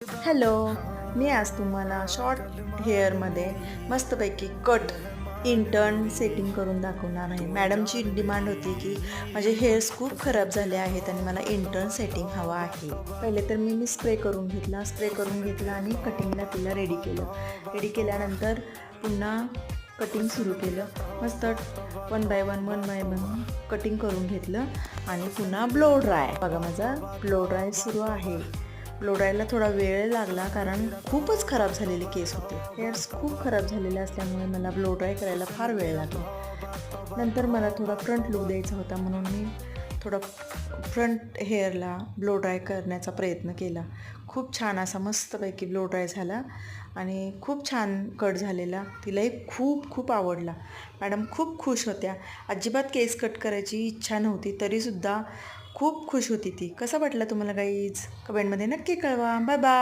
Hello, मी आज तुम्हाला short हेअरमध्ये मस्तपैकी कट इंटर्न सेटिंग करून दाखवणार आहे. मॅडमची डिमांड होती की माझे हेअर्स खूप खराब झाले आहेत आणि मला इंटर्न सेटिंग हवा आहे. पहिले तर मी स्प्रे करून घेतला आणि कटिंगला तिला रेडी केलं. रेडी केल्यानंतर पुन्हा कटिंग सुरू केलं. मस्त वन बाय वन कटिंग करून घेतलं आणि पुन्हा ब्लो ड्राय. बघा माझा ब्लो ड्राय सुरू आहे. ब्लो ड्रायला थोडा वेळ लागला कारण खूपच खराब झालेले केस होते. हेअर्स खूप खराब झालेले असल्यामुळे मला ब्लो ड्राय करायला फार वेळ लागला. नंतर मला थोडा फ्रंट लूक द्यायचा होता म्हणून मी थोडा फ्रंट हेअरला ब्लो ड्राय करण्याचा प्रयत्न केला. खूप छान असा मस्तपैकी ब्लो ड्राय झाला आणि खूप छान कट झालेला. तिलाही खूप खूप आवडला. मॅडम खूप खुश होत्या. अजिबात केस कट करायची इच्छा नव्हती तरीसुद्धा खूप खुश होती ती. कसा वाटला तुम्हाला गाईज? कमेंटमध्ये नक्की कळवा. Bye bye.